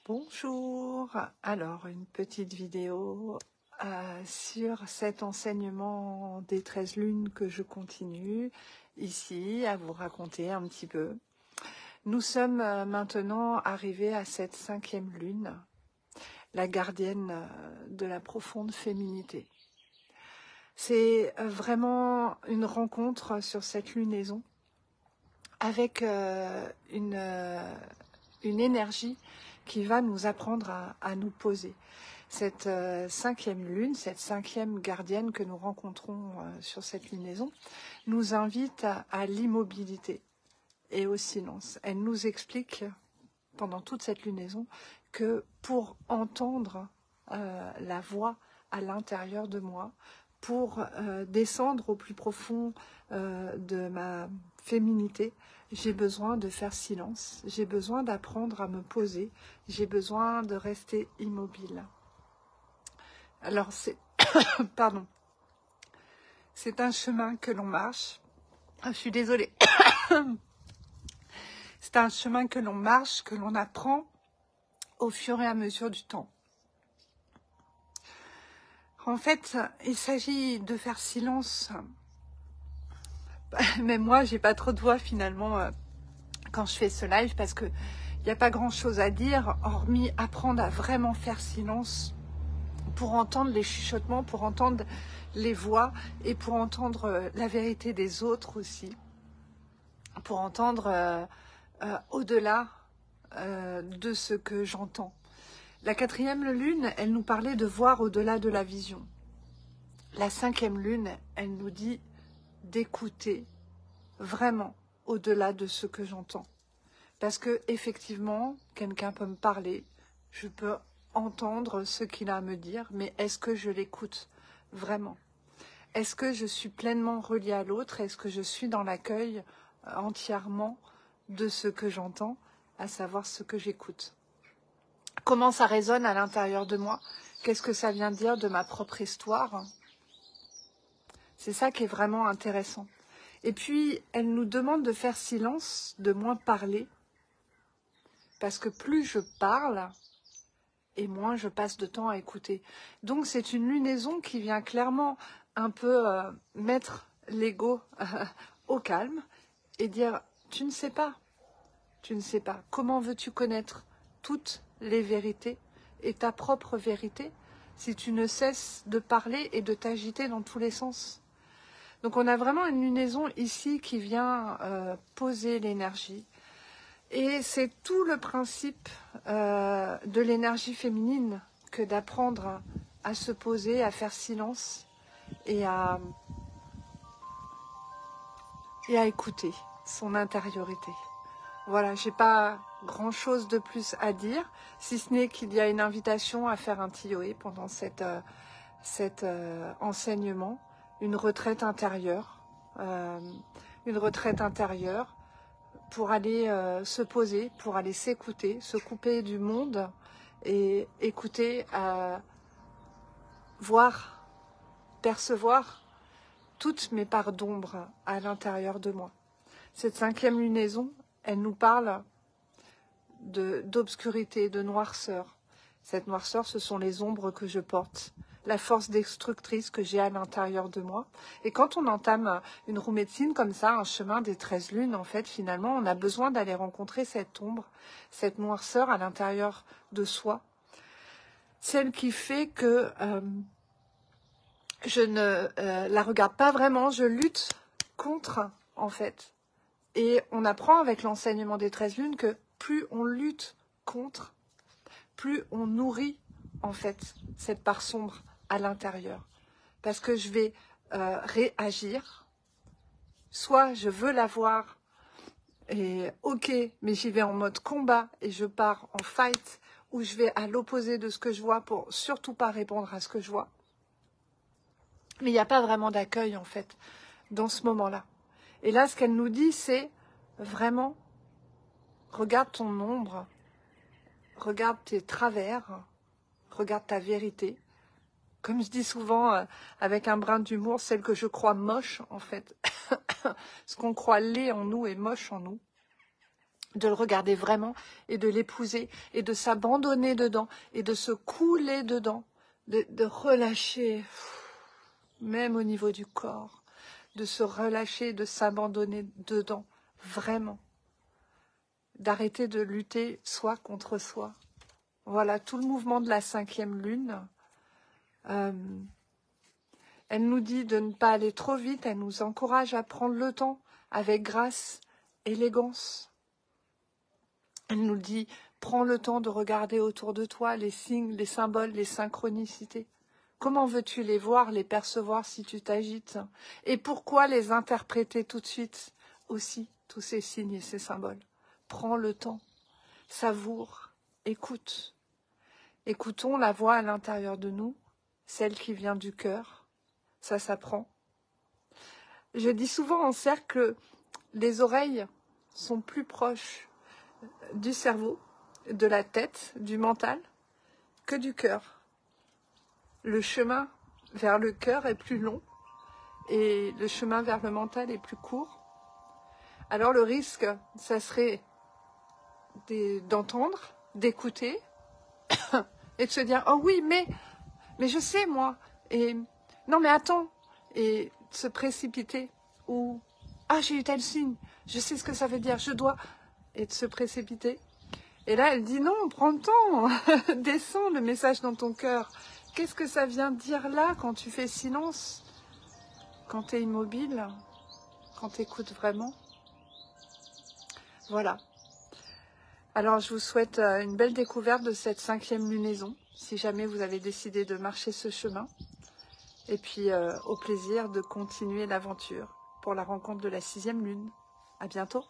Bonjour, alors une petite vidéo sur cet enseignement des 13 lunes que je continue ici à vous raconter un petit peu. Nous sommes maintenant arrivés à cette 5e lune, la gardienne de la profonde féminité. C'est vraiment une rencontre sur cette lunaison avec une énergie qui va nous apprendre à nous poser. Cette 5e lune, cette 5e gardienne que nous rencontrons sur cette lunaison, nous invite à l'immobilité et au silence. Elle nous explique pendant toute cette lunaison que pour entendre la voix à l'intérieur de moi, pour descendre au plus profond de ma féminité, j'ai besoin de faire silence, j'ai besoin d'apprendre à me poser, j'ai besoin de rester immobile. Alors c'est pardon, c'est un chemin que l'on marche. Je suis désolée. C'est un chemin que l'on marche, que l'on apprend au fur et à mesure du temps. En fait, il s'agit de faire silence. Même moi, j'ai pas trop de voix finalement quand je fais ce live parce que il n'y a pas grand chose à dire hormis apprendre à vraiment faire silence pour entendre les chuchotements, pour entendre les voix et pour entendre la vérité des autres aussi, pour entendre au-delà de ce que j'entends. La 4e lune, elle nous parlait de voir au-delà de la vision. La 5e lune, elle nous dit d'écouter vraiment au-delà de ce que j'entends. Parce que effectivement, quelqu'un peut me parler, je peux entendre ce qu'il a à me dire, mais est-ce que je l'écoute vraiment? Est-ce que je suis pleinement reliée à l'autre? Est-ce que je suis dans l'accueil entièrement de ce que j'entends, à savoir ce que j'écoute? Comment ça résonne à l'intérieur de moi? Qu'est-ce que ça vient dire de ma propre histoire? C'est ça qui est vraiment intéressant. Et puis, elle nous demande de faire silence, de moins parler, parce que plus je parle, et moins je passe de temps à écouter. Donc, c'est une lunaison qui vient clairement un peu mettre l'ego au calme et dire, tu ne sais pas, tu ne sais pas. Comment veux-tu connaître toutes les vérités et ta propre vérité si tu ne cesses de parler et de t'agiter dans tous les sens? Donc on a vraiment une lunaison ici qui vient poser l'énergie. Et c'est tout le principe de l'énergie féminine que d'apprendre à se poser, à faire silence et à écouter son intériorité. Voilà, j'ai pas grand-chose de plus à dire, si ce n'est qu'il y a une invitation à faire un TOE pendant cet enseignement, une retraite intérieure pour aller se poser, pour aller s'écouter, se couper du monde et écouter, voir, percevoir toutes mes parts d'ombre à l'intérieur de moi. Cette 5e lunaison, elle nous parle d'obscurité, de noirceur. Cette noirceur, ce sont les ombres que je porte, la force destructrice que j'ai à l'intérieur de moi. Et quand on entame une roue médecine comme ça, un chemin des 13 lunes, en fait, finalement, on a besoin d'aller rencontrer cette ombre, cette noirceur à l'intérieur de soi, celle qui fait que je ne la regarde pas vraiment, je lutte contre, en fait. Et on apprend avec l'enseignement des 13 lunes que plus on lutte contre, plus on nourrit en fait cette part sombre à l'intérieur. Parce que je vais réagir, soit je veux la voir et ok, mais j'y vais en mode combat et je pars en fight, ou je vais à l'opposé de ce que je vois pour surtout pas répondre à ce que je vois. Mais il n'y a pas vraiment d'accueil en fait dans ce moment-là. Et là, ce qu'elle nous dit, c'est vraiment, regarde ton ombre, regarde tes travers, regarde ta vérité. Comme je dis souvent, avec un brin d'humour, celle que je crois moche, en fait. Ce qu'on croit laid en nous est moche en nous. de le regarder vraiment et de l'épouser et de s'abandonner dedans et de se couler dedans, de relâcher, même au niveau du corps, de se relâcher, de s'abandonner dedans, vraiment. D'arrêter de lutter soi contre soi. Voilà, tout le mouvement de la 5e lune. Elle nous dit de ne pas aller trop vite, elle nous encourage à prendre le temps avec grâce, élégance. Elle nous dit, prends le temps de regarder autour de toi les signes, les symboles, les synchronicités. Comment veux-tu les voir, les percevoir si tu t'agites? Et pourquoi les interpréter tout de suite aussi, tous ces signes et ces symboles? Prends le temps, savoure, écoute. Écoutons la voix à l'intérieur de nous, celle qui vient du cœur. Ça s'apprend. Je dis souvent en cercle, les oreilles sont plus proches du cerveau, de la tête, du mental, que du cœur. Le chemin vers le cœur est plus long et le chemin vers le mental est plus court. Alors le risque, ça serait d'entendre, d'écouter et de se dire « Oh oui, mais je sais moi !» et « Non mais attends !» et de se précipiter ou « Ah, j'ai eu tel signe, je sais ce que ça veut dire, je dois... » et de se précipiter. Et là, elle dit « Non, prends le temps, descends le message dans ton cœur. » Qu'est-ce que ça vient dire là quand tu fais silence? Quand tu es immobile? Quand tu écoutes vraiment? Voilà. Alors, je vous souhaite une belle découverte de cette 5e lunaison, si jamais vous avez décidé de marcher ce chemin. Et puis, au plaisir de continuer l'aventure pour la rencontre de la 6e lune. À bientôt.